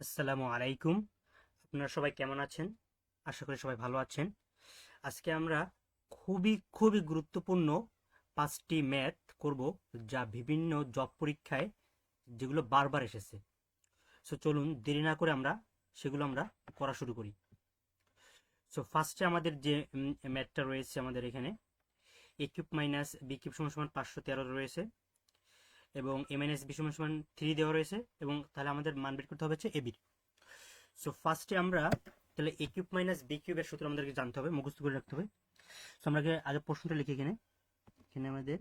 আসসালামু আলাইকুম। আপনারা সবাই কেমন আছেন? আশা করি সবাই ভালো আছেন। আজকে আমরা খুবই খুবই গুরুত্বপূর্ণ 5টি ম্যাথ করব, যা বিভিন্ন জব পরীক্ষায় যেগুলো বারবার এসেছে। সো চলুন দেরি না করে সেগুলো আমরা করা শুরু করি। সো ফার্স্টে আমাদের যে ম্যাথটা রয়েছে আমাদের এখানে এ কিউব মাইনাস বি কিউব সমান সমান 513 রয়েছে এবং এ মাইনাস বি সমান সমান 3 দেওয়া রয়েছে, এবং তাহলে আমাদের মান বের করতে হবে হচ্ছে এ বির। সো ফার্স্টে আমরা তাহলে এ কিউব মাইনাস বি কিউবের সূত্র আমাদেরকে জানতে হবে, মুখস্থ করে রাখতে হবে। সো আমরা আগে প্রশ্নটা লিখি এখানে। এখানে আমাদের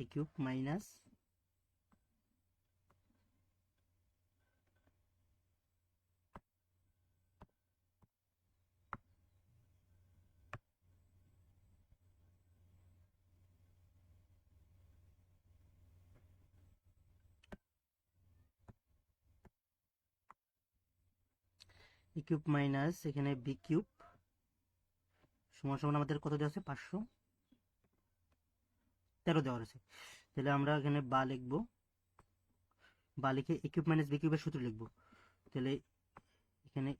এ কিউব মাইনাস এ কিউব মাইনাস এখানে বি কিউব সমান সমান আমাদের কত দেওয়া আছে? 513 দেওয়া রয়েছে। তাহলে আমরা এখানে বা লিখবো, বা লিখে এ কিউব মাইনাস বি কিউবের সূত্র লিখবো। তাহলে এখানে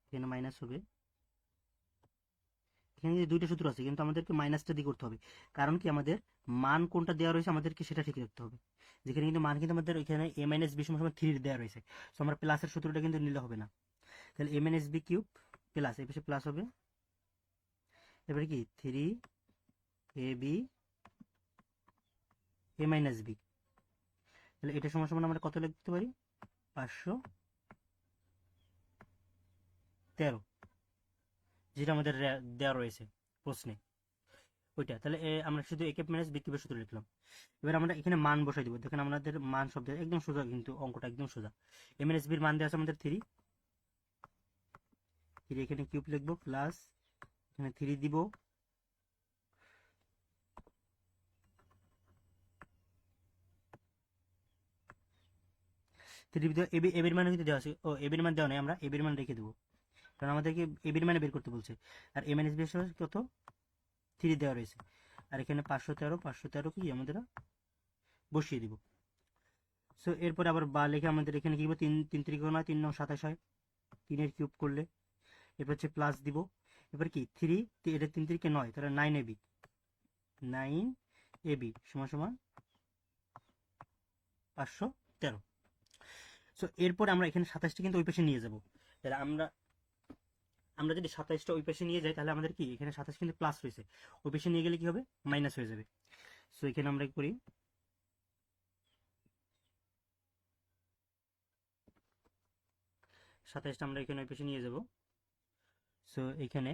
এখানে মাইনাস হবে। এখানে দুইটা সূত্র আছে, কিন্তু আমাদেরকে মাইনাসটা দিয়ে করতে হবে। কারণ কি, আমাদের মান কোনটা দেওয়া রয়েছে আমাদেরকে সেটা ঠিক রাখতে হবে। যেখানে কিন্তু মান কিন্তু আমাদের এখানে এ মাইনাস বি সমান 3 দেওয়া রয়েছে। সো আমরা প্লাসের সূত্রটা কিন্তু নিলে হবে না। তাহলে এ মাইনাস বি কিউব প্লাস, এই পাশে প্লাস হবে, এবারে কি 3 A B A minus B. তাহলে এটা সমান সমান আমরা কত লিখতে পারি? 513, যেটা আমাদের দেওয়া রয়েছে প্রশ্নে, ওইটা। তাহলে আমরা শুধু এ কিউব মাইনাস বি কিউবের সূত্র লিখলাম। এবার আমরা এখানে মান বসাই দিব। দেখেন আমাদের মান শব্দ একদম সোজা, কিন্তু অঙ্কটা একদম সোজা। এম এন এস বির মান দেওয়া আছে আমাদের 3, এখানে কিউব লিখবো, প্লাস এখানে 3 দিব, এবির মান কিন্তু দেওয়া আছে। ও, এবির মান দেওয়া নেই, আমরা এবির মান রেখে দেবো, কারণ আমাদেরকে এবির মানে বের করতে বলছে। আর এম এন এস বি কত? 3 দেওয়া রয়েছে। আর এখানে 513 কি আমাদের বসিয়ে দিব। সো এরপরে আবার বা লিখে আমাদের এখানে কি 3 ত্রিকোণ হয়, 3 9 27 হয়, 3 কিউব করলে। এরপর হচ্ছে প্লাস দিব। এবার কি 3, এটা 3 3 কে 9, তাহলে 9 এবি, 9 এবি সমান সমান 513। সো এরপরে আমরা এখানে 27টা কিন্তু ওই পাশে নিয়ে যাব। তাহলে আমরা আমরা যদি 27টা ওই পাশে নিয়ে যাই, তাহলে আমাদের কি এখানে 27 কিন্তু প্লাস রয়েছে, ওই পাশে নিয়ে গেলে কি হবে? মাইনাস হয়ে যাবে। সো এখানে আমরা কি করি, 27টা আমরা এখানে ওই পাশে নিয়ে যাব। সো এখানে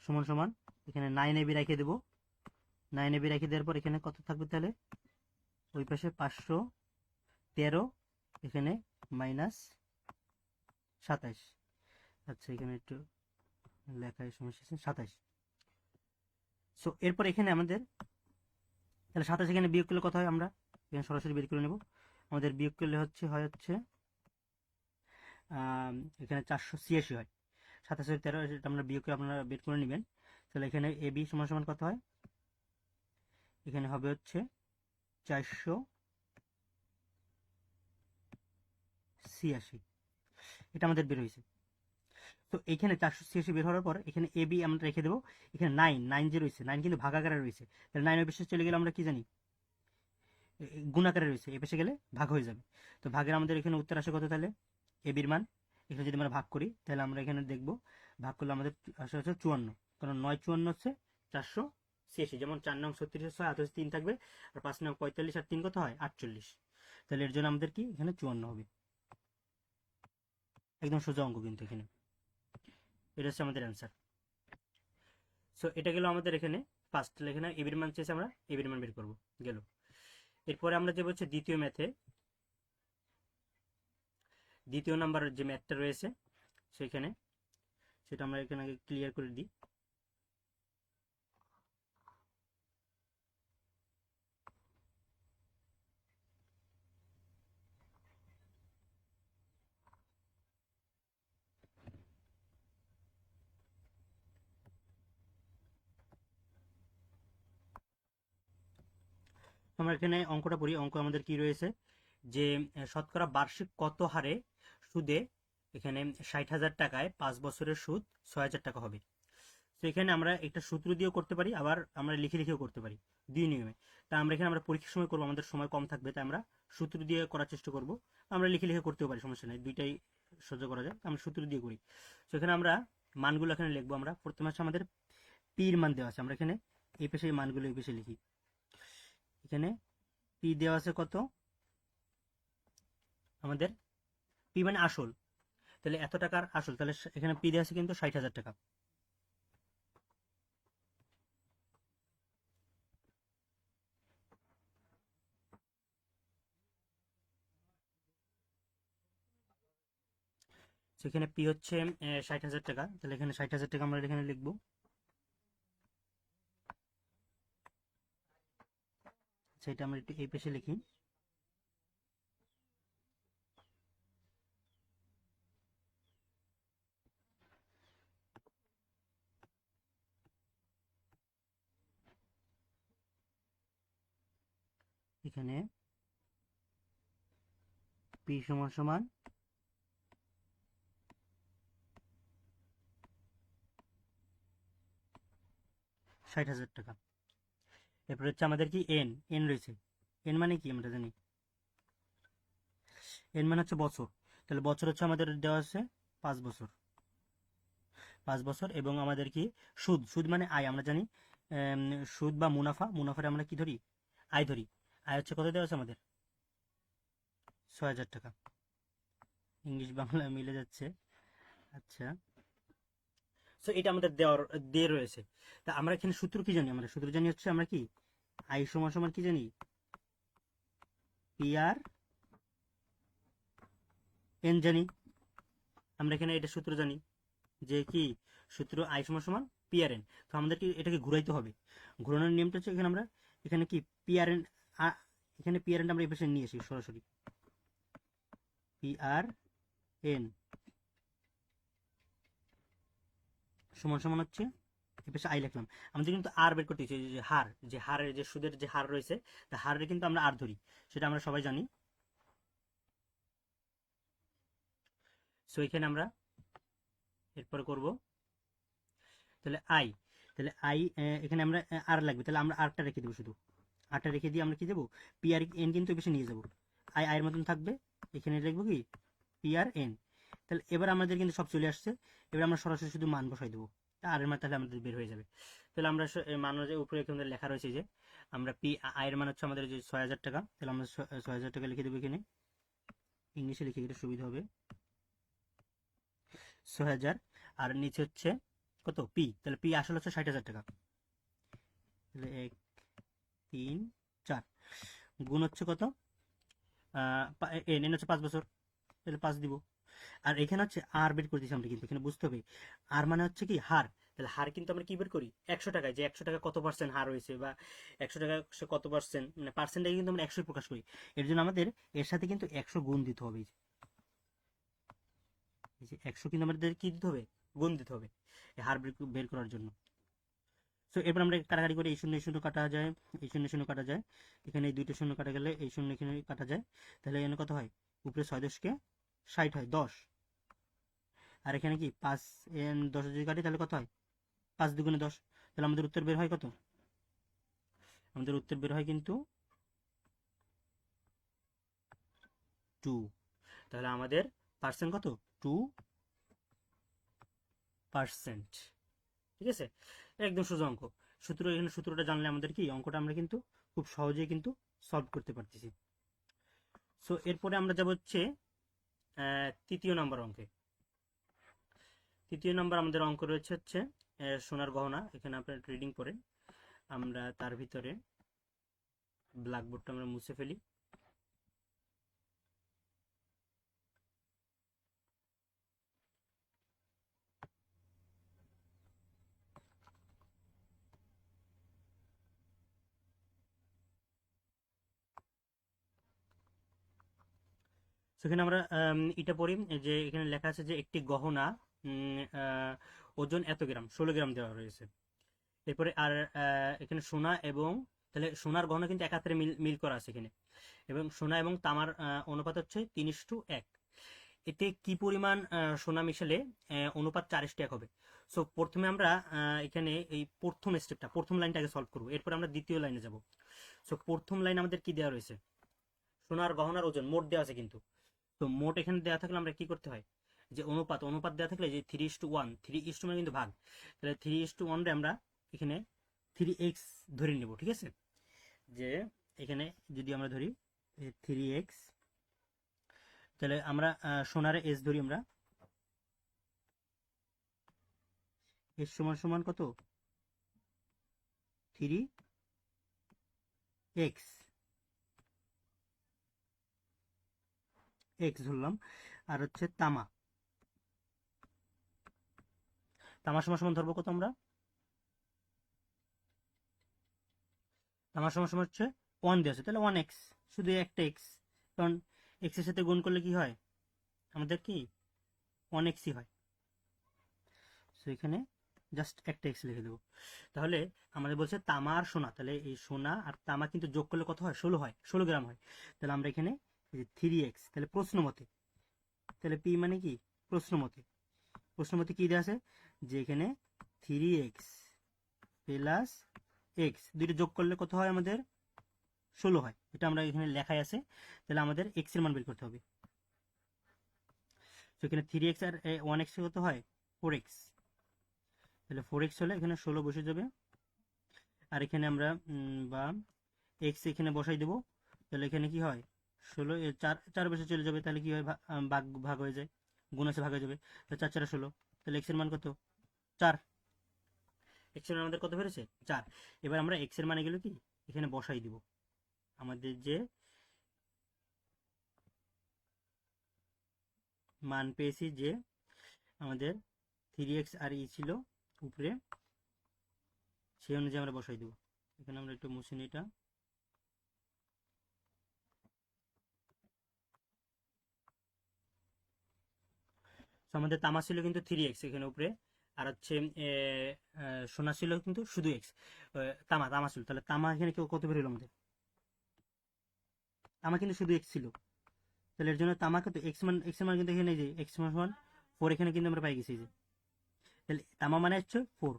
সমান সমান এখানে 9 এবি রেখে দেবো। 9 এবি রেখে দেওয়ার পর এখানে কত থাকবে? তাহলে ওই পাশে 513, এখানে মাইনাস 27। আচ্ছা, এখানে একটু লেখায় সমস্যা আছে, 27। সো এরপর এখানে আমাদের তাহলে 27 এখানে বিয়োগ করলে কত হয়? আমরা এখানে সরাসরি বের করে নেব। আমাদের বিয়োগ করলে হচ্ছে এখানে 486 হয়। 27 13, এটা আমরা বিয়োগ করে আপনারা বের করে নেবেন। তাহলে এখানে এ বি সমান সমান কত হয়? এখানে হবে হচ্ছে 486, এটা আমাদের বের হয়েছে। তো এখানে 486 বের হওয়ার পর এখানে এ বি আমরা রেখে দেবো। এখানে 9 যে রয়েছে, 9 কিন্তু ভাগাকারে রয়েছে। তাহলে 9 এর পাশে চলে গেলে আমরা কি জানি? গুণাকারে রয়েছে, এ পাশে গেলে ভাগ হয়ে যাবে। তো ভাগের আমাদের এখানে উত্তর আসে কত? তাহলে এ বির মান এখানে যদি আমরা ভাগ করি, তাহলে আমরা এখানে দেখব ভাগ করলে আমাদের আসে হচ্ছে 54, কারণ 9 54 হচ্ছে 486। যেমন 4 নং 36, 6 হাতে 3 থাকবে, আর 5 নং 45, আর 3 কত হয়? 48। তাহলে এর জন্য আমাদের কি এখানে 54 হবে। একদম সোজা অঙ্ক কিন্তু এখানে। এটা হচ্ছে আমাদের অ্যান্সার। সো এটা গেল আমাদের এখানে ফার্স্ট। এখানে এবির মান চেয়েছে, আমরা এবির মান বের করবো, গেল। এরপরে আমরা যে হচ্ছে দ্বিতীয় ম্যাথে, দ্বিতীয় নাম্বার যে ম্যাথটা রয়েছে সেখানে, সেটা আমরা এখানে আগে ক্লিয়ার করে দিই। আমরা এখানে অঙ্কটা পড়ি। অঙ্ক আমাদের কি রয়েছে যে শতকরা বার্ষিক কত হারে সুদে এখানে 60,000 টাকায় 5 বছরের সুদ 6,000 টাকা হবে। তো এখানে আমরা একটা সূত্র দিয়েও করতে পারি, আবার আমরা লিখে লিখেও করতে পারি, দুই নিয়মে। তা আমরা এখানে আমরা পরীক্ষার সময় করবো, আমাদের সময় কম থাকবে, তাই আমরা সূত্র দিয়ে করার চেষ্টা করব। আমরা লিখে লিখে করতেও পারি, সমস্যা নেই, দুইটাই সহ্য করা যায়। আমরা সূত্র দিয়ে করি। তো এখানে আমরা মানগুলো এখানে লিখবো। আমরা প্রথমে হচ্ছে আমাদের পির মান দেওয়া আছে, আমরা এখানে এই পেশে এই মানগুলো এই পেশে লিখি। এখানে পি দেওয়া আছে কত, আমাদের পি মানে আসল, তাহলে এত টাকার আসল, তাহলে এখানে পি দেওয়া আছে কিন্তু 60,000 টাকা। সেখানে পি হচ্ছে 60,000 টাকা, তাহলে এখানে 60,000 টাকা আমরা এখানে লিখবো। সেটা আমরা একটু এই পেশে লিখি। এখানে পি সমান সমান 60,000 টাকা। এরপর হচ্ছে আমাদের কি এন, এন রয়েছে। এন মানে কি আমরা জানি, এন মানে হচ্ছে বছর, তাহলে বছর হচ্ছে আমাদের দেওয়া আছে 5 বছর, 5 বছর। এবং আমাদের কি সুদ, সুদ মানে আয়, আমরা জানি সুদ বা মুনাফা, মুনাফাটা আমরা কি ধরি, আয় ধরি। আয় হচ্ছে কত দেওয়া আছে আমাদের, 6,000 টাকা। ইংলিশ বাংলা মিলে যাচ্ছে। আচ্ছা, তো এটা আমাদের দেওয়ার দিয়ে রয়েছে। তা আমরা এখানে সূত্র কি জানি, আমরা সূত্র জানি হচ্ছে আমরা কি আয় সমান সমান কি জানি, পি আর এন জানি। আমরা এখানে এটা সূত্র জানি যে কি, সূত্র আই সমান সমান পি আর এন। তো আমাদেরকে এটাকে ঘুরাইতে হবে। ঘুরানোর নিয়মটা হচ্ছে এখানে আমরা এখানে কি পি আর এন, এখানে পি আর এন আমরা এই পাশে নিয়ে আসি সরাসরি, পি আর এন সমান সমান হচ্ছে এই পাশে আই লিখলাম। আমাদের কিন্তু আর বের করতে হচ্ছে, যে হার, যে হারের যে সুদের যে হার রয়েছে, তা হারের কিন্তু আমরা আর ধরি, সেটা আমরা সবাই জানি। সো এখানে আমরা এরপরে করব তাহলে আই, তাহলে আই এখানে আমরা আর লাগবে, তাহলে আমরা আরটা রেখে দেবো, শুধু আরটা রেখে দিয়ে আমরা কি দেবো, পি আর এন কিন্তু বেশি নিয়ে যাবো, আই আয়ের মতন থাকবে। এখানে লিখবো কি পি আর এন। তাহলে এবার আমাদের কিন্তু সব চলে আসছে। এবার আমরা সরাসরি শুধু মান বসাই দেবো, আর এর মান তাহলে আমাদের বের হয়ে যাবে। তাহলে আমরা মান যে উপরে এখানে লেখা রয়েছে যে আমরা পি আয়ের মান হচ্ছে আমাদের যে 6,000 টাকা, তাহলে আমরা 6,000 টাকা লিখে দেবো এখানে, ইংলিশে লিখে গেলে সুবিধা হবে, 6,000। আর নিচে হচ্ছে কত পি, তাহলে পি আসলে হচ্ছে 60,000 টাকা। তাহলে 1 3 4 গুণ হচ্ছে কত, এন, এন হচ্ছে 5 বছর, তাহলে 5 দিব। আর এখানে হচ্ছে আর বের করে দিচ্ছি আমরা, কিন্তু এখানে বুঝতে হবে আর মানে হচ্ছে কি হার। তাহলে হার কিন্তু আমরা কি বের করি 100 টাকায়, যে 100 টাকা কত পার্সেন্ট হার হয়েছে, বা 100 টাকা সে কত পার্সেন্ট, মানে পার্সেন্টটাকে কিন্তু আমরা 100 প্রকাশ করি। এর জন্য আমাদের এর সাথে কিন্তু 100 গুণ দিতে হবে। এই যে 100 কিন্তু আমাদের কি দিতে হবে, গুণ দিতে হবে এই হার বের করার জন্য। তো এবার আমরা কাটাকাটি করে এই শূন্য শূন্য কাটা যায়, এই শূন্য শূন্য কাটা যায়, এখানে এই দুইটা শূন্য কাটা গেলে এই শূন্য এখানে কাটা যায়। তাহলে এখানে কত হয়, উপরে 6 10 কে 60 হয় 10। আর এখানে কি 5 10 যদি কাটি তাহলে কত হয়, 5 2 10। তাহলে আমাদের উত্তর বের হয় কত, আমাদের উত্তর বের হয় কিন্তু 2। তাহলে আমাদের পার্সেন্ট কত, 2%। ঠিক আছে, একদম সোজা অঙ্ক। সূত্র, এখানে সূত্রটা জানলে আমাদের কি অঙ্কটা আমরা কিন্তু খুব সহজেই কিন্তু সলভ করতে পারতেছি। সো এরপরে আমরা যাব হচ্ছে তৃতীয় নম্বর অঙ্কে। তৃতীয় নম্বর আমাদের অঙ্ক রয়েছে হচ্ছে সোনার গহনা। এখানে আপনার রিডিং পড়েন, আমরা তার ভিতরে ব্ল্যাকবোর্ডটা আমরা মুছে ফেলি। সেখানে আমরা এটা পড়ি যে এখানে লেখা আছে যে একটি গহনা ওজন এত গ্রাম, 16 গ্রাম দেওয়া রয়েছে। এরপরে আর এখানে সোনা এবং তাহলে সোনার গহনা কিন্তু একাত্তরে মিল মিল করা আছে এখানে, এবং সোনা এবং তামার অনুপাত হচ্ছে 3:1। এতে কি পরিমাণ সোনা মিশালে অনুপাত 4:1 হবে? সো প্রথমে আমরা এখানে এই প্রথম স্টেপটা, প্রথম লাইনটা আগে সলভ করবো, এরপর আমরা দ্বিতীয় লাইনে যাব। সো প্রথম লাইন আমাদের কি দেওয়া রয়েছে? সোনার গহনার ওজন মোট দেওয়া আছে কিন্তু। তো মোট এখানে দেওয়া থাকলে আমরা কি করতে হয়, যে অনুপাত অনুপাত দেওয়া থাকলে যে 3:1, 3:1 মানে কিন্তু ভাগ, তাহলে 3:1 রে আমরা এখানে 3x ধরে নেব, ঠিক আছে? যে এখানে যদি আমরা ধরি 3x, তাহলে আমরা সোনারে এস ধরি, আমরা এস সমান সমান কত, 3x ধরলাম। আর হচ্ছে তামা, তামা সমান সমান ধরবো কত আমরা, তামা সমান সমান হচ্ছে 1 দেওয়া আছে, তাহলে 1x, শুধু একটা এক্স, কারণ এক্স এর সাথে গুণ করলে কি হয় আমাদের, কি 1xই হয়। সো এখানে জাস্ট একটা এক্স লিখে দেবো। তাহলে আমাদের বলছে তামা আর সোনা, তাহলে এই সোনা আর তামা কিন্তু যোগ করলে কত হয়, 16 হয়, 16 গ্রাম হয়। তাহলে আমরা এখানে 3x, তাহলে প্রশ্ন মতে, তাহলে পি মানে কি প্রশ্ন মতে, প্রশ্ন মতে কি দেওয়া আছে, যে এখানে 3x প্লাস এক্স দুইটা যোগ করলে কত হয় আমাদের, 16 হয়, এটা আমরা এখানে লেখাই আছে। তাহলে আমাদের এক্স এর মান বের করতে হবে। তো এখানে 3x আর 1x কত হয়, 4x, তাহলে 4x হলে এখানে 16 বসে যাবে। আর এখানে আমরা বা এক্স এখানে বসাই দেবো, তাহলে এখানে কি হয়, 16 চার চার বসে চলে যাবে, তাহলে কি হয়, ভাগ ভাগ হয়ে যায়, গুণ আছে ভাগ হয়ে যাবে, তাহলে 4 4 16, তাহলে এক্স এর মান কত, 4। এক্স এর মান আমাদের কত বেরোছে, 4। এবার আমরা এক্স এর মানে গেলে কি এখানে বসাই দিব, আমাদের যে মান পেয়েছি, যে আমাদের 3x আর ই ছিল উপরে, সেই অনুযায়ী আমরা বসাই দেবো। এখানে আমরা একটু মুছে নিই এটা। আমাদের তামা ছিল কিন্তু 3x এখানে উপরে, আর হচ্ছে সোনা ছিল কিন্তু শুধু এক্স, তামা তামা ছিল, তাহলে তামা এখানে কেউ কত বের হলো আমাদের, তামা কিন্তু শুধু এক্স ছিল, তাহলে এর জন্য তামা কত, এক্স এর মান কিন্তু এখানে যে এক্স মান 4, এখানে কিন্তু আমরা পাই গেছি যে, তাহলে তামা মানে হচ্ছে 4,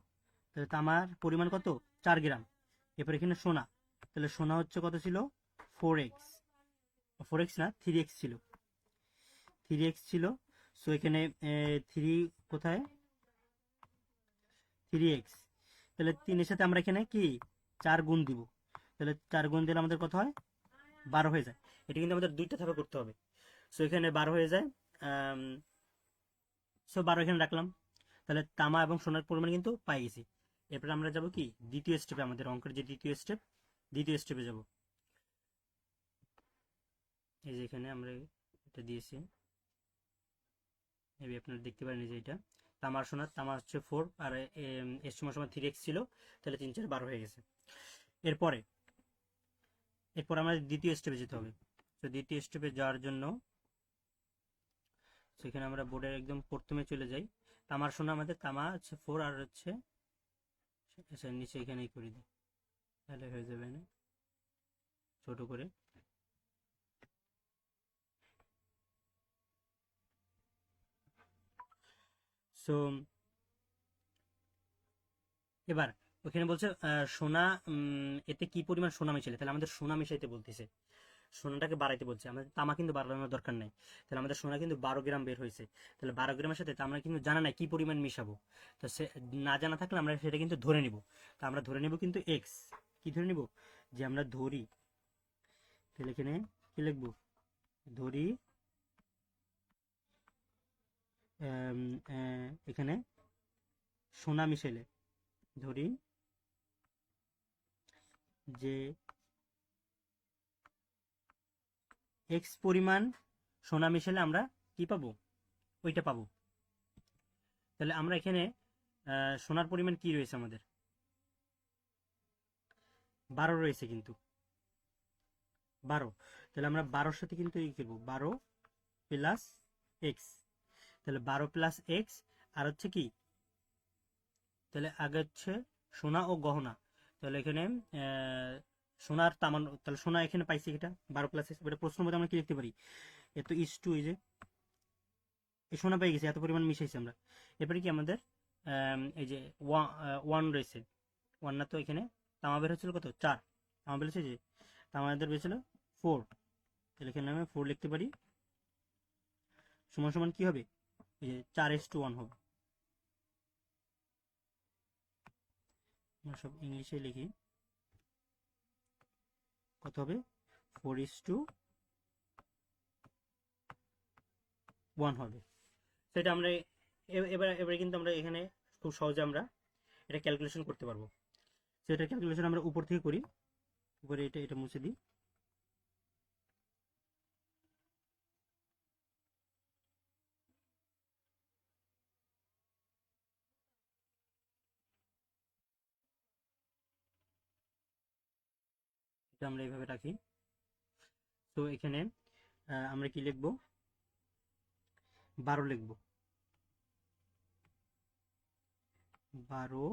তাহলে তামার পরিমাণ কত, 4 গ্রাম। এরপর এখানে সোনা, তাহলে সোনা হচ্ছে কত ছিল, 4x, 4x না 3x ছিল, 3x ছিল। সো এখানে 3 কোথায়, 3x, তাহলে 3 এর সাথে আমরা এখানে কি 4 গুণ দিব, তাহলে 4 গুণ দিলে আমাদের কত হয়, 12 হয়ে যায়। এটা কিন্তু আমাদের দুইটা ধাপে করতে হবে। সো এখানে 12 হয়ে যায়, সো 12 এখানে রাখলাম, তাহলে তামা এবং সোনার পরিমাণ কিন্তু পাই গেছি। এরপরে আমরা যাব কি দ্বিতীয় স্টেপে, আমাদের অঙ্কের যে দ্বিতীয় স্টেপ, দ্বিতীয় স্টেপে যাব। এই যে এখানে আমরা এটা দিয়েছি, এই আপনারা দেখতে পারেন, এই যে এটা তামার সোনার, তামা হচ্ছে 4 আর এর সময় 3x ছিল, তাহলে 3 4 12 হয়ে গেছে। এরপরে এরপর আমাদের দ্বিতীয় স্টেপে যেতে হবে। তো দ্বিতীয় স্টেপে যাওয়ার জন্য সেখানে আমরা বোর্ডের একদম প্রথমে চলে যাই। তামার সোনা, আমাদের তামা হচ্ছে 4 আর হচ্ছে নিচে এখানেই করে দিই, তাহলে হয়ে যাবে না, ছোট করে। সো এবার ওখানে বলছে সোনা, এতে কি পরিমাণ সোনা মিশালে, তাহলে আমাদের সোনা মিশাইতে বলতেছে, সোনাটাকে বাড়াইতে বলছে, আমাদের তামা কিন্তু বাড়ানোর দরকার নাই। তাহলে আমাদের সোনা কিন্তু 12 গ্রাম বের হয়েছে, তাহলে 12 গ্রামের সাথে আমরা কিন্তু জানা নাই কি পরিমাণ মিশাবো, তো সে না জানা থাকলে আমরা সেটা কিন্তু ধরে নিব। তো আমরা ধরে নিব কিন্তু এক্স, কি ধরে নিব, যে আমরা ধরি, তাহলে এখানে কি লিখবো, ধরি এখানে সোনা মিশেলে, ধরি যে এক্স পরিমাণ সোনা মিশালে আমরা কি পাবো, ওইটা পাবো। তাহলে আমরা এখানে সোনার পরিমাণ কি রয়েছে আমাদের, 12 রয়েছে কিন্তু, 12, তাহলে আমরা 12-র সাথে কিন্তু এই করবো 12 প্লাস এক্স, তাহলে 12 প্লাস এক্স, আর হচ্ছে কি, তাহলে আগে হচ্ছে সোনা ও গহনা, তাহলে এখানে সোনার তামান, তাহলে সোনা এখানে পাইছি, এটা 12 প্লাস এক্স। এটা প্রশ্ন মধ্যে আমরা কি লিখতে পারি, এত ইস টু, এই যে এই সোনা পেয়ে গেছি, এত পরিমাণ মিশাইছি আমরা। এরপরে কি আমাদের এই যে ওয়ান রয়েছে, ওয়ান না তো, এখানে তামা বের হচ্ছিল কত, 4, তামা বের হচ্ছে যে, তামা আমাদের বের ছিল 4, তাহলে এখানে আমি 4 লিখতে পারি, সমান সমান কি হবে, এই যে 4:1 হবে। আমরা সব ইংলিশে লিখি, কত হবে, 4:1 হবে। সেটা আমরা এবারে কিন্তু আমরা এখানে খুব সহজে আমরা এটা ক্যালকুলেশন করতে পারবো। সেটা ক্যালকুলেশন আমরা উপর থেকে করি, উপরে এটা এটা মুছে দিই। এটা আমরা এইভাবে রাখি। তো এখানে আমরা কি লিখবো, 12 লিখবো, 12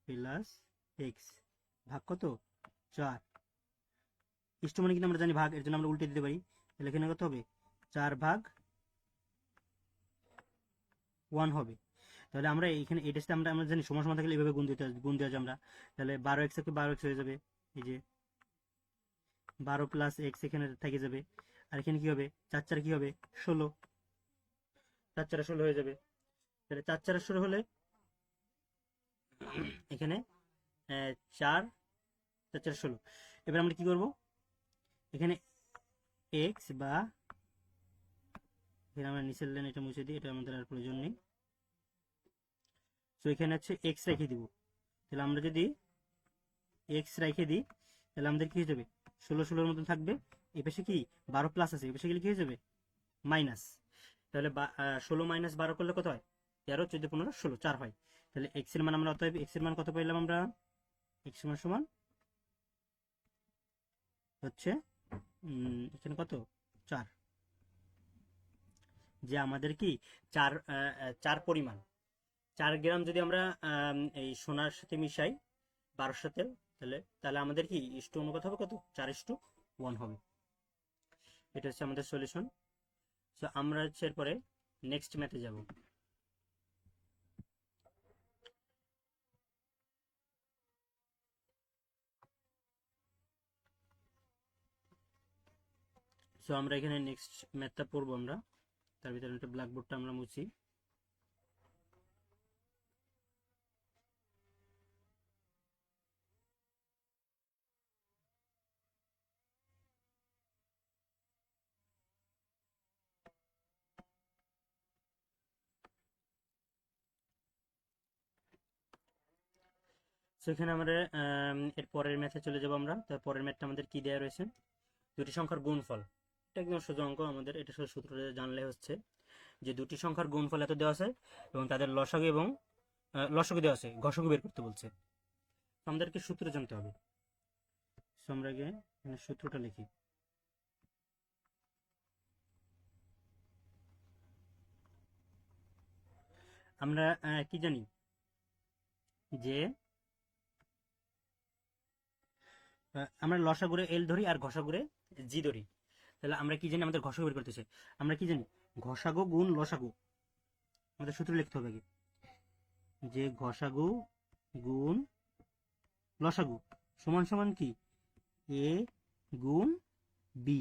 প্লাস এক্স ভাগ কত, 4। ইষ্ট মানে কিন্তু আমরা জানি ভাগ, এর জন্য আমরা উল্টে দিতে পারি, তাহলে এখানে কত হবে, 4/1 হবে। তাহলে আমরা এখানে এটা আমরা আমরা জানি সমান সমান থাকলে এইভাবে গুণ দেওয়া যায় আমরা, তাহলে 12x থেকে 12x হয়ে যাবে, এই যে 12 প্লাস এক্স এখানে থেকে যাবে, আর এখানে কি হবে, 4 কি হবে, 16, 4 16 হয়ে যাবে। তাহলে 4 16 হলে এখানে 4 4 16। এবার আমরা কি করব, এখানে এক্স বা এখানে আমরা নিচের লাইন এটা মুছে দিই, এটা আমাদের আর প্রয়োজন নেই। তো এখানে হচ্ছে এক্স রেখে দিব, তাহলে আমরা যদি এক্স রেখে দিই তাহলে আমাদের কি হয়ে যাবে, 16 16 মতন থাকবে। এই পাশে কি 12 প্লাস আছে, এই পাশে গেলে কি হয়ে যাবে, মাইনাস। তাহলে 16 মাইনাস 12 করলে কত হয়, 13 14 15 16, 4 হয়। তাহলে এক্স এর মান আমরা অতএব এক্স এর মান কত পাইলাম আমরা, এক্স এর মান সমান হচ্ছে এখানে কত, 4, যে আমাদের কি 4 পরিমাণ 4 গ্রাম যদি আমরা এই সোনার সাথে মিশাই 12 সাথে, তাহলে তাহলে আমাদের কি ইষ্ট অনুপাত হবে কত, 4:1 হবে। এটা হচ্ছে আমাদের সলিউশন। তো আমরা হচ্ছে এরপরে নেক্সট ম্যাথে যাব। সো আমরা এখানে নেক্সট ম্যাথটা পড়বো আমরা, তার ভিতরে একটা ব্ল্যাকবোর্ডটা আমরা মুছি। সেখানে আমরা এর পরের ম্যাথে চলে যাব আমরা। তার পরের ম্যাথটা আমাদের কি দেওয়া রয়েছে, দুটি সংখ্যার গুণফল। এটা একদম সোজা অঙ্ক, আমাদের এটা শুধু সূত্রটা জানলে হচ্ছে, যে দুটি সংখ্যার গুণফল এত দেওয়া আছে এবং তাদের লসাগু এবং লসাগু দেওয়া আছে, গসাগু বের করতে বলছে। আমাদেরকে সূত্র জানতে হবে। আমরা আগে সূত্রটা লিখি। আমরা কি জানি, যে আমরা লসাগুরে এল ধরি আর ঘষাগুরে জি ধরি। তাহলে আমরা কি জানি, আমাদের ঘষাগু বের করতেছে, আমরা কি জানি, ঘষাগু গুণ লসাগু। আমাদের সূত্র লিখতে হবে আগে, যে ঘষাগু গুণ লসাগু সমান সমান কি, এ গুণ বি।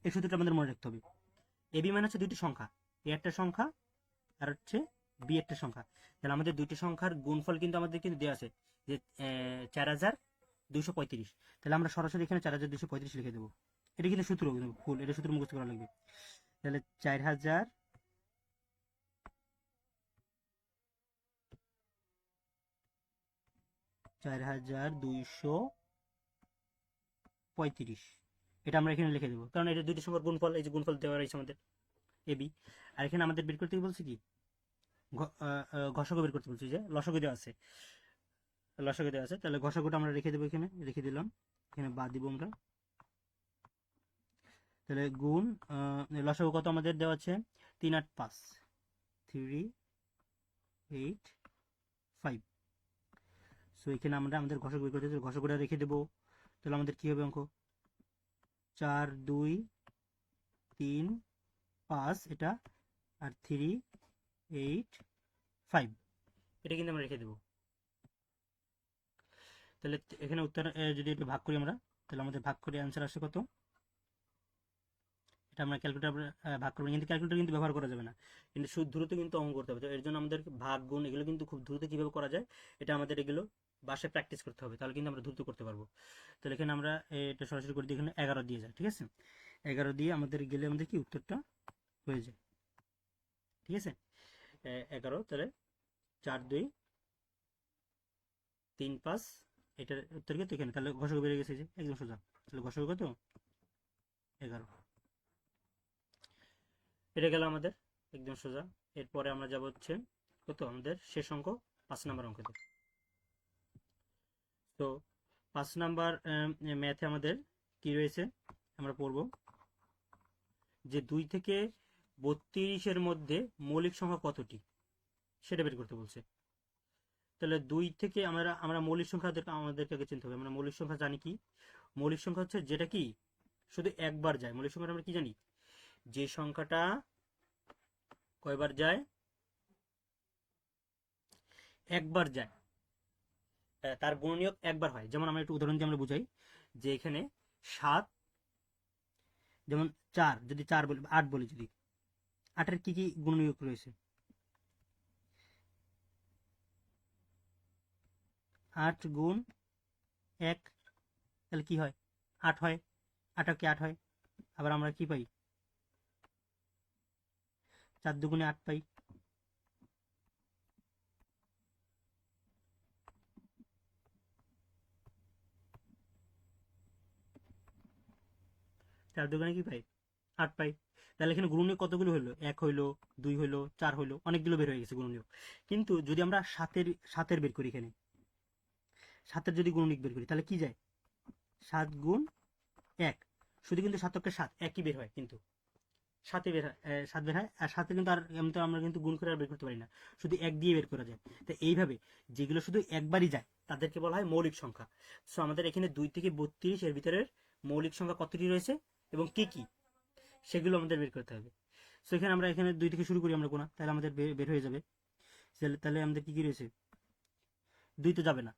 এই সূত্রটা আমাদের মনে রাখতে হবে। এ বি মানে হচ্ছে দুইটি সংখ্যা, এ একটা সংখ্যা আর হচ্ছে বি একটা সংখ্যা। তাহলে আমাদের দুইটি সংখ্যার গুণফল কিন্তু আমাদের কিন্তু দেওয়া আছে, যে 4235। তাহলে আমরা সরাসরি এখানে 4235 লিখে দেবো। এটা কিন্তু সূত্র, ফুল এটা সূত্র মুখস্থ করা লাগবে। তাহলে 4235, এটা আমরা এখানে লিখে দেবো, কারণ এটা দুইটি সংখ্যার গুণফল, এই যে গুণফল দেওয়া রয়েছে আমাদের এবি। আর এখানে আমাদের বের করতে বলছে কি, ঘষক বের করতে বলছি, যে লসাগু দেওয়া আছে, লসাগু দেওয়া আছে। তাহলে ঘষাগুটা আমরা রেখে দেবো, এখানে রেখে দিলাম, এখানে বাদ দিব আমরা। তাহলে গুণ লসাগু কত আমাদের দেওয়া আছে, 385। সো এখানে আমরা আমাদের ঘষক বের করতে, ঘষকটা রেখে দেবো। তাহলে আমাদের কি হবে অঙ্ক? 4 2 3 5 এটা, আর 3 8 5, এটা কিন্তু আমরা রেখে দেবো। তাহলে এখানে উত্তর যদি একটু ভাগ করি আমরা, তাহলে আমাদের ভাগ করে অ্যান্সার আসে কত? এটা আমরা ক্যালকুলেটর ভাগ করবো, কিন্তু ক্যালকুলেটর কিন্তু ব্যবহার করা যাবে না, কিন্তু শুধু দ্রুত কিন্তু অঙ্ক করতে হবে। তো এর জন্য আমাদের ভাগ গুণ এগুলো কিন্তু খুব দ্রুত কীভাবে করা যায়, এটা আমাদের এগুলো বাসায় প্র্যাকটিস করতে হবে, তাহলে কিন্তু আমরা দ্রুত করতে পারবো। তাহলে এখানে আমরা এটা সরাসরি করে দিই, এখানে 11 দিয়ে যায়, ঠিক আছে? 11 দিয়ে আমাদের গেলে আমাদের কি উত্তরটা হয়ে যায়, ঠিক আছে? 11, তাহলে 4 2 3 5, এটার উত্তর কত এখানে? তাহলে ঘষক বেড়ে গেছে, যে একদম সোজা। তাহলে ঘষক কত? 11। এটা গেল আমাদের একদম সোজা। এরপরে আমরা যাব হচ্ছে কত, আমাদের শেষ অঙ্ক 5 নাম্বার অঙ্কতে। তো 5 নাম্বার ম্যাথে আমাদের কি রয়েছে আমরা পড়ব, যে 2 থেকে 32-এর মধ্যে মৌলিক সংখ্যা কতটি, সেটা বের করতে বলছে। তাহলে 2 থেকে আমরা আমরা মৌলিক সংখ্যা আমাদেরকে আগে চিনতে হবে। আমরা মৌলিক সংখ্যা জানি কি? মৌলিক সংখ্যা হচ্ছে যেটা কি শুধু একবার যায়। মৌলিক সংখ্যাটা আমরা কি জানি? যে সংখ্যাটা কয়বার যায়? একবার যায়, তার গুণনীয়ক একবার হয়। যেমন আমরা একটু উদাহরণ দিয়ে আমরা বুঝাই, যে এখানে 7, যেমন 4, যদি 4 বলি, 8 বলি, যদি 8-এর কি কি গুণনীয়ক রয়েছে? 8 গুণ 1, তাহলে কি হয়? 8 হয়। 8 কি 8 হয়। আবার আমরা কি পাই? 4 দুগুণে 8 পাই। 4 দুগুণে কি পাই? 8 পাই। তাহলে এখানে গুণনীয়ক কতগুলো হলো? 1 হইলো, 2 হইলো, 4 হইলো, অনেকগুলো বের হয়ে গেছে গুণনীয়ক। কিন্তু যদি আমরা সাতের বের করি, এখানে 7-এর যদি গুণনীয়ক বের করি, তাহলে কি যায়? 7 গুণ 1, শুধু কিন্তু 7 7 একই বের হয়, কিন্তু 7 বের হয়, 7 বের হয়। আর 7 কিন্তু আর এমনি আমরা কিন্তু গুণ করে আর বের করতে পারি না, শুধু 1 দিয়ে বের করা যায়। তো এইভাবে যেগুলো শুধু একবারই যায় তাদেরকে বলা হয় মৌলিক সংখ্যা। সো আমাদের এখানে 2 থেকে 32 এর ভিতরের মৌলিক সংখ্যা কতটি রয়েছে এবং কি কি, সেগুলো আমাদের বের করতে হবে। সো এখানে আমরা এখানে 2 থেকে শুরু করি আমরা কোনা, তাহলে আমাদের বের হয়ে যাবে। তাহলে আমাদের কি কি রয়েছে? 2 তো যাবে না,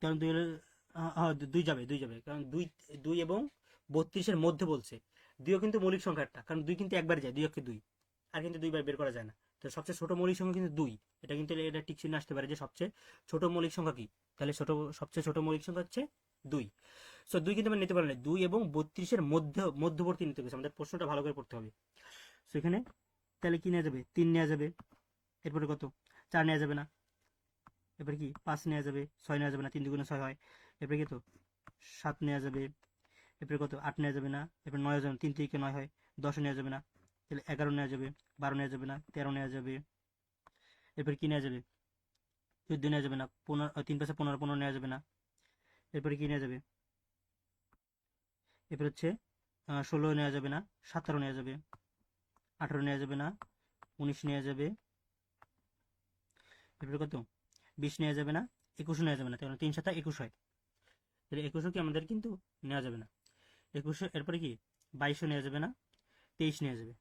কারণ 2 হলে 2 যাবে, 2 যাবে, কারণ 2 2 এবং 32-এর মধ্যে বলছে। 2ও কিন্তু মৌলিক সংখ্যা একটা, কারণ 2 কিন্তু একবার যায়, 2 অক্ষে 2, আর কিন্তু 2 বার বের করা যায় না। তো সবচেয়ে ছোট মৌলিক সংখ্যা কিন্তু 2। এটা কিন্তু এটা টিক চিহ্ন আসতে পারে যে সবচেয়ে ছোট মৌলিক সংখ্যা কি। তাহলে সবচেয়ে ছোট মৌলিক সংখ্যা হচ্ছে 2। সো 2 কিন্তু আমরা নিতে পারি না, 2 এবং 32-এর মধ্যবর্তী নিতে হবে। আমাদের প্রশ্নটা ভালো করে পড়তে হবে। সো এখানে তাহলে কি নেওয়া যাবে? 3 নেওয়া যাবে। এরপরে কত? 4 নেওয়া যাবে না। এরপরে কি 5 নেওয়া যাবে, 6 নেওয়া যাবে না, 3 দুগুণে 6 হয়। এরপরে কত? 7 নেওয়া যাবে। এরপরে কত? 8 নেওয়া যাবে না। এরপরে 9 যাবে, 3 থেকে 9 হয়। 10 নেওয়া যাবে না। তাহলে 11 নেওয়া যাবে, 12 নেওয়া যাবে না, 13 নেওয়া যাবে। এরপরে কি নেওয়া যাবে? 14 নেওয়া যাবে না, 15, 3 পাশে 15, 15 নেওয়া যাবে না। এরপরে কি নেওয়া যাবে? এরপরে হচ্ছে 16 নেওয়া যাবে না, 17 নেওয়া যাবে, 18 নেওয়া যাবে না, 19 নেওয়া যাবে। এরপরে কত? 20 নেওয়া যাবে না, 21 নেওয়া যাবে না, কারণ 3 7 21 হয়। তাহলে 21 কি আমাদের কিন্তু নেওয়া যাবে না। 21, এরপরে কি 22 নেওয়া যাবে না, 23 নেওয়া যাবে।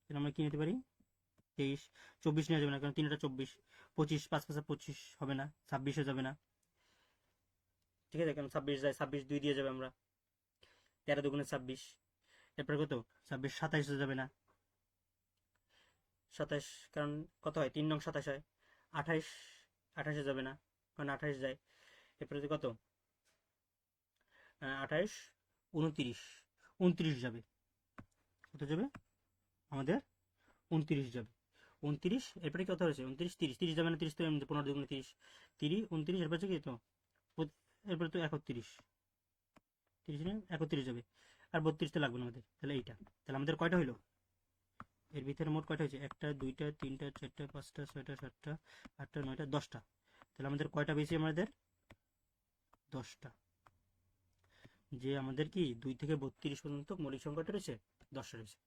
তাহলে আমরা কি নিতে পারি? 23। 24 নেওয়া যাবে না, কারণ 3টা 24। 25, 5 5 25 হবে না। 26ও যাবে না, ঠিক আছে, কারণ 26 যায়, 26 2 দিয়ে যাবে আমরা। 13 দুগুণে 26। এরপরে কত? 26, 27 যাবে না। 27, কারণ কত হয়? 3 নং 27 হয়। 28, 28 যাবে না, কারণ 28 যায়। এরপরে কত? 28, 29, 29 যাবে। কত যাবে আমাদের? 29 যাবে। 29, এরপরে কত হয়েছে? 29, 30, 30 যাবে না, 30 তো 15 দুগুণে 30, 30, 29, এরপরে কি তো এরপরে তো 31, 30 না 31 যাবে। আর 32 তো লাগবে না আমাদের, তাহলে এইটা। তাহলে আমাদের কয়টা হইলো? এর ভিতরে মোট কয়টা হয়েছে? 1টা 2টা 3টা 4টা 5টা 6টা 7টা 8টা 9টা 10টা। তাহলে আমাদের কয়টা বেশি? আমাদের 10টা। যে আমাদের কি 2 থেকে 32 পর্যন্ত মৌলিক সংখ্যাটা রয়েছে, 10টা রয়েছে।